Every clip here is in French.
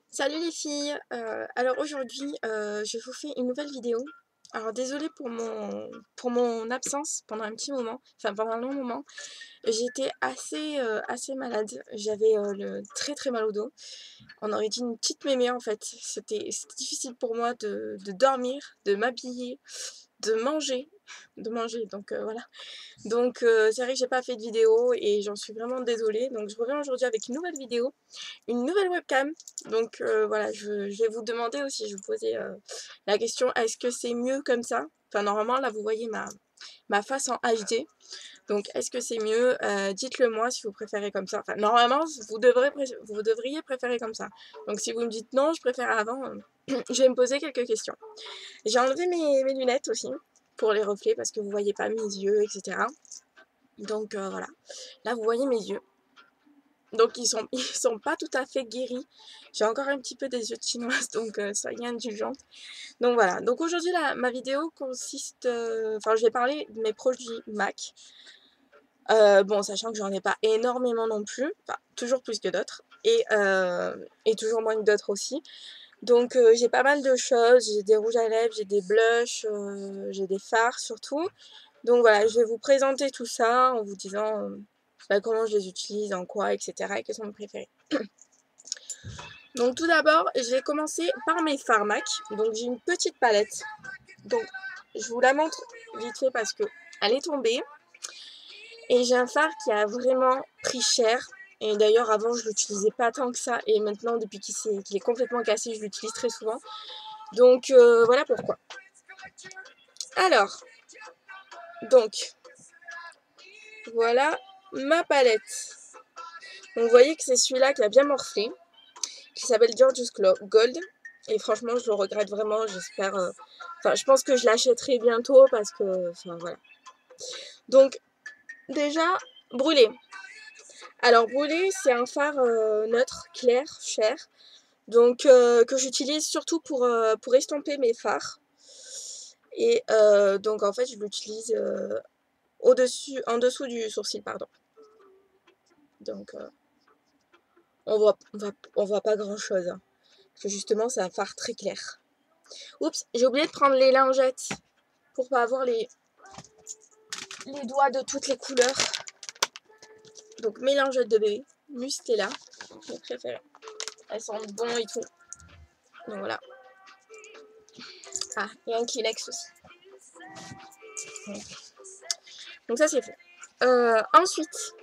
Salut les filles, alors aujourd'hui je vous fais une nouvelle vidéo. Alors désolée pour mon absence pendant un petit moment, enfin pendant un long moment. J'étais assez malade, j'avais le très mal au dos. On aurait dit une petite mémé en fait. C'était difficile pour moi de dormir, de m'habiller, de manger, donc voilà. Donc c'est vrai que j'ai pas fait de vidéo et j'en suis vraiment désolée. Donc je reviens aujourd'hui avec une nouvelle vidéo, une nouvelle webcam. Donc voilà, je vais vous demander aussi, je vous posais la question, est-ce que c'est mieux comme ça? Enfin normalement là vous voyez ma face en HD. Donc est-ce que c'est mieux? Dites-le moi si vous préférez comme ça. Enfin normalement vous devriez préférer comme ça. Donc si vous me dites non, je préfère avant, je vais me poser quelques questions. J'ai enlevé mes lunettes aussi pour les reflets parce que vous voyez pas mes yeux, etc. Donc voilà, là vous voyez mes yeux. Donc ils sont pas tout à fait guéris. J'ai encore un petit peu des yeux de chinoise, donc soyez indulgente. Donc voilà, donc aujourd'hui ma vidéo consiste... Enfin je vais parler de mes produits MAC. Bon, sachant que j'en ai pas énormément non plus, enfin toujours plus que d'autres, et toujours moins que d'autres aussi. Donc j'ai pas mal de choses, j'ai des rouges à lèvres, j'ai des blushs, j'ai des fards surtout. Donc voilà, je vais vous présenter tout ça en vous disant comment je les utilise, en quoi, etc. et quels sont mes préférés. Donc tout d'abord, je vais commencer par mes fards MAC. Donc j'ai une petite palette. Donc je vous la montre vite fait parce que elle est tombée. Et j'ai un fard qui a vraiment pris cher. Et d'ailleurs avant je l'utilisais pas tant que ça. Et maintenant depuis qu'il est complètement cassé, je l'utilise très souvent. Donc voilà pourquoi. Alors, donc voilà ma palette. Donc vous voyez que c'est celui-là qui a bien morflé, qui s'appelle Gorgeous Gold. Et franchement, je le regrette vraiment. J'espère. Enfin, je pense que je l'achèterai bientôt parce que. Enfin, voilà. Donc, déjà, brûlé. Alors, brûlé, c'est un fard neutre, clair, cher. Donc, que j'utilise surtout pour estomper mes fards. Et donc, en fait, je l'utilise en dessous du sourcil, pardon. Donc, on voit pas grand chose. Hein. Parce que justement, c'est un fard très clair. Oups, j'ai oublié de prendre les lingettes pour pas avoir les doigts de toutes les couleurs. Donc mes lingettes de bébé, Mustela, mes préférées. Elles sentent bon et tout. Donc voilà. Ah, et un Kleenex aussi. Donc ça c'est fait. Ensuite,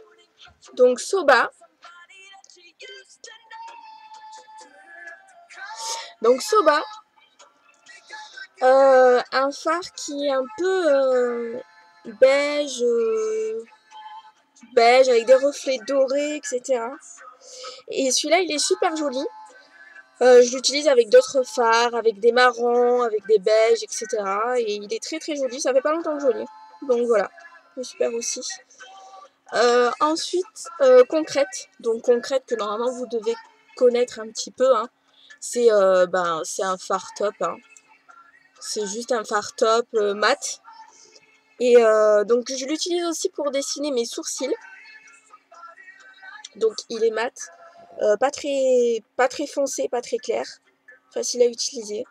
donc Soba. Donc Soba, un fard qui est un peu beige, beige avec des reflets dorés, etc. Et celui-là, il est super joli. Je l'utilise avec d'autres fards, avec des marrons, avec des beiges, etc. Et il est très joli. Ça fait pas longtemps que je l'ai. Donc voilà, c'est super aussi. Ensuite, concrète. Donc concrète que normalement vous devez connaître un petit peu. Hein. C'est un fard top. Hein. C'est juste un fard top mat. Et donc je l'utilise aussi pour dessiner mes sourcils. Donc il est mat. Pas très foncé, pas très clair. Facile à utiliser.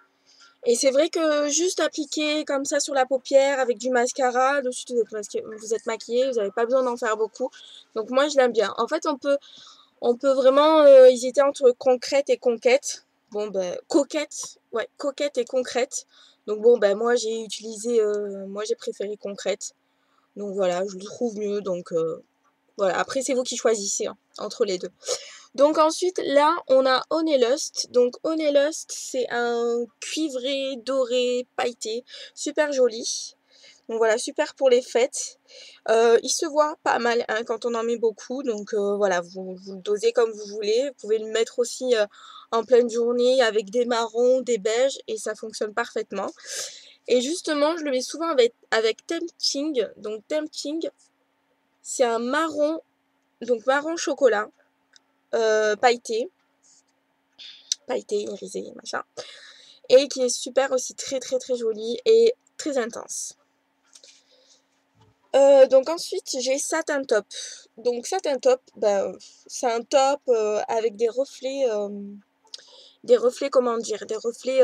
Et c'est vrai que juste appliquer comme ça sur la paupière avec du mascara, dessus vous êtes maquillé, vous n'avez pas besoin d'en faire beaucoup. Donc moi je l'aime bien. En fait on peut vraiment hésiter entre concrète et conquête. Bon ben coquette, ouais, coquette et concrète. Donc bon ben moi j'ai préféré concrète. Donc voilà, je le trouve mieux. Donc voilà, après c'est vous qui choisissez hein, entre les deux. Donc ensuite, là, on a Honey-Lust. Donc Honey-Lust, c'est un cuivré, doré, pailleté, super joli. Donc voilà, super pour les fêtes. Il se voit pas mal hein, quand on en met beaucoup. Donc voilà, vous le dosez comme vous voulez. Vous pouvez le mettre aussi en pleine journée avec des marrons, des beiges et ça fonctionne parfaitement. Et justement, je le mets souvent avec Tempting. Donc Tempting, c'est un marron, donc marron chocolat. Pailleté, irisé, machin. Et qui est super aussi très joli et très intense. Donc ensuite j'ai Satin Top. Donc Satin Top, c'est un top avec des reflets reflets, comment dire, des reflets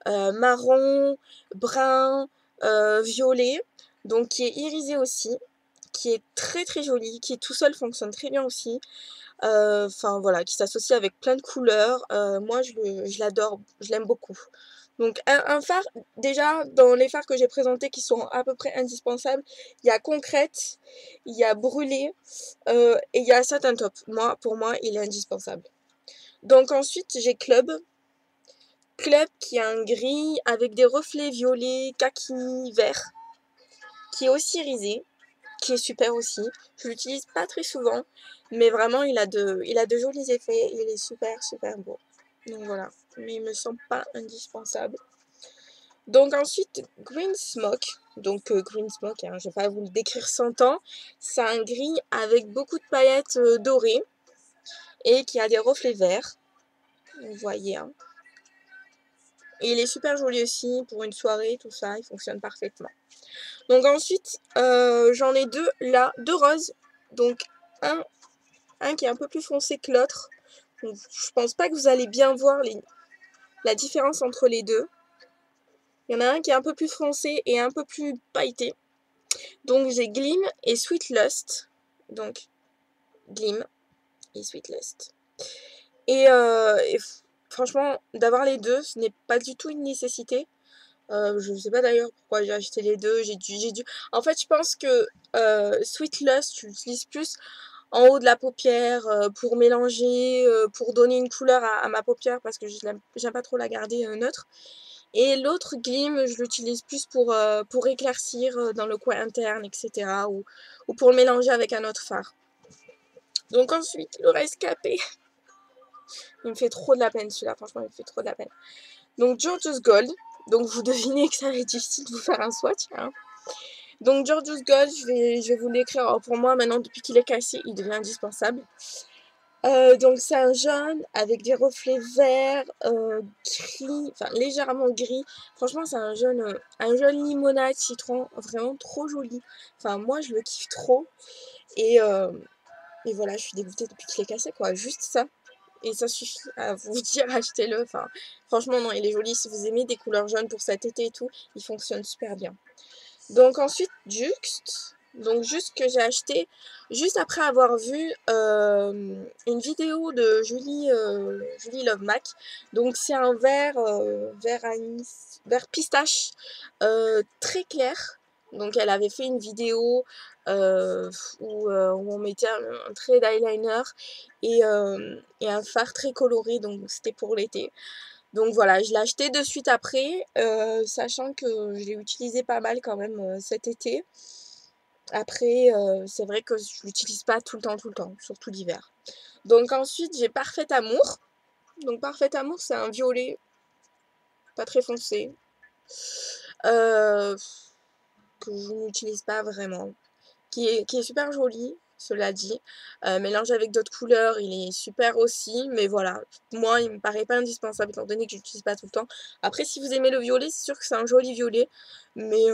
marron, brun, violet, donc qui est irisé aussi, qui est très très joli, qui tout seul fonctionne très bien aussi. Enfin voilà, qui s'associe avec plein de couleurs. Moi je l'adore, je l'aime beaucoup. Donc un phare, déjà dans les phares que j'ai présentés qui sont à peu près indispensables, il y a Concrète, il y a Brûlé et il y a Satin Top. Pour moi, il est indispensable. Donc ensuite j'ai Club. Club qui a un gris avec des reflets violets, kaki, vert, qui est aussi irisé, qui est super aussi. Je l'utilise pas très souvent, mais vraiment il a de jolis effets, il est super super beau. Donc voilà, mais il me semble pas indispensable. Donc ensuite Green Smoke, donc Green Smoke, hein, je vais pas vous le décrire 100 ans, c'est un gris avec beaucoup de paillettes dorées et qui a des reflets verts, vous voyez. Hein. Et il est super joli aussi pour une soirée, tout ça, il fonctionne parfaitement. Donc ensuite, j'en ai deux là, deux roses. Donc un qui est un peu plus foncé que l'autre. Je pense pas que vous allez bien voir la différence entre les deux. Il y en a un qui est un peu plus foncé et un peu plus pailleté. Donc j'ai Gleam et Sweet Lust. Donc Gleam et Sweet Lust. Et franchement, d'avoir les deux, ce n'est pas du tout une nécessité. Je ne sais pas d'ailleurs pourquoi j'ai acheté les deux. En fait, je pense que Sweet Lust, tu l'utilises plus en haut de la paupière pour mélanger, pour donner une couleur à ma paupière parce que j'aime pas trop la garder neutre. Et l'autre Gleam, je l'utilise plus pour éclaircir dans le coin interne, etc. Ou pour le mélanger avec un autre fard. Donc ensuite, le rescapé. Il me fait trop de la peine celui-là, franchement, il me fait trop de la peine. Donc George's Gold. Donc vous devinez que ça va être difficile de vous faire un swatch. Hein. Donc George's Gold, je vais vous l'écrire. Alors pour moi, maintenant, depuis qu'il est cassé, il devient indispensable. Donc c'est un jaune avec des reflets verts, gris, enfin légèrement gris. Franchement, c'est un jaune limonade citron, vraiment trop joli. Enfin moi, je le kiffe trop. Et, et voilà, je suis dégoûtée depuis qu'il est cassé, quoi. Juste ça. Et ça suffit à vous dire, achetez-le. Enfin, franchement, non, il est joli. Si vous aimez des couleurs jaunes pour cet été et tout, il fonctionne super bien. Donc ensuite, Juxt. Donc juste que j'ai acheté juste après avoir vu une vidéo de Julie Love Mac. Donc c'est un vert anis, vert pistache très clair. Donc elle avait fait une vidéo où on mettait un trait d'eyeliner et un fard très coloré. Donc c'était pour l'été. Donc voilà, je l'ai acheté de suite après, sachant que je l'ai utilisé pas mal quand même cet été. Après, c'est vrai que je l'utilise pas tout le temps, surtout l'hiver. Donc ensuite, j'ai Parfait Amour. Donc Parfait Amour, c'est un violet, pas très foncé, euh, que je n'utilise pas vraiment, qui est super joli, cela dit. Mélangé avec d'autres couleurs, il est super aussi, mais voilà, moi il me paraît pas indispensable étant donné que je l'utilise pas tout le temps. Après, si vous aimez le violet, c'est sûr que c'est un joli violet, mais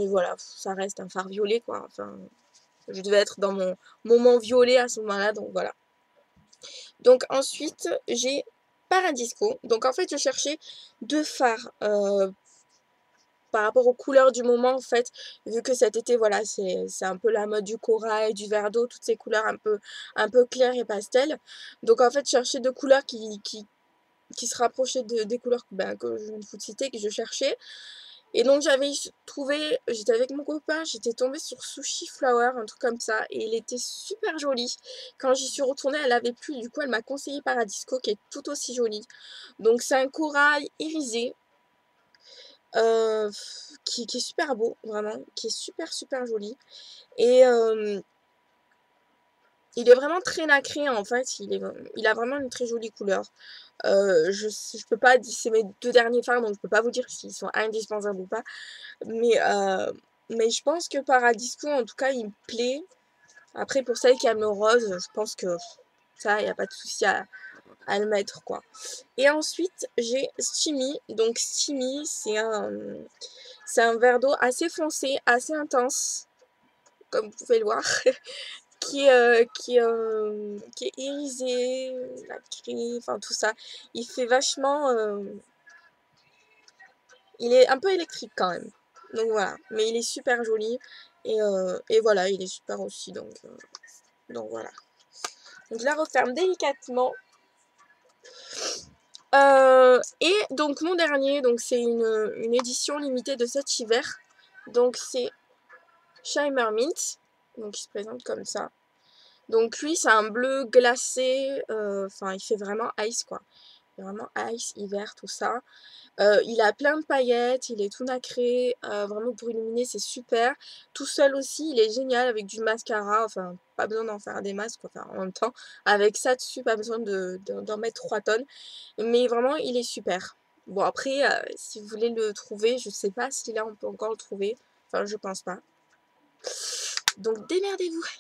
voilà, ça reste un fard violet quoi. Enfin, je devais être dans mon moment violet à ce moment-là, donc voilà. Donc ensuite, j'ai Paradisco. Donc en fait, je cherchais deux fards par rapport aux couleurs du moment en fait, vu que cet été voilà c'est un peu la mode du corail, du verre d'eau, toutes ces couleurs un peu claires et pastel. Donc en fait chercher deux couleurs qui se rapprochaient des couleurs que je viens de vous citer, que je cherchais. Et donc j'avais trouvé, j'étais avec mon copain, j'étais tombée sur Sushi Flower, un truc comme ça, et il était super joli. Quand j'y suis retournée, elle avait plu, du coup elle m'a conseillé Paradisco qui est tout aussi joli. Donc c'est un corail irisé, euh, qui est super beau, vraiment, qui est super super joli. Et il est vraiment très nacré en fait, il a vraiment une très jolie couleur. Je peux pas dire, c'est mes deux derniers fards, donc je peux pas vous dire s'ils sont indispensables ou pas. Mais, euh, mais je pense que Paradisco, en tout cas, il me plaît. Après, pour celle qui aime le rose, je pense que ça, il n'y a pas de souci à le mettre, quoi. Et ensuite, j'ai Steamy. Donc, Steamy, c'est un verre d'eau assez foncé, assez intense, comme vous pouvez le voir. qui est irisé, nacré, enfin tout ça. Il fait vachement... il est un peu électrique quand même. Donc voilà, mais il est super joli. Et voilà, il est super aussi, donc voilà. Donc je la referme délicatement. Et donc mon dernier, donc c'est une édition limitée de cet hiver. Donc c'est Shimer Mint, donc il se présente comme ça. Donc lui c'est un bleu glacé, enfin il fait vraiment ice quoi. Il fait vraiment ice, hiver, tout ça. Il a plein de paillettes, il est tout nacré, vraiment pour illuminer c'est super. Tout seul aussi il est génial avec du mascara, enfin pas besoin d'en faire des masques, enfin en même temps. Avec ça dessus pas besoin d'en mettre 3 tonnes. Mais vraiment il est super. Bon après si vous voulez le trouver, je sais pas si là on peut encore le trouver. Enfin je pense pas. Donc démerdez-vous.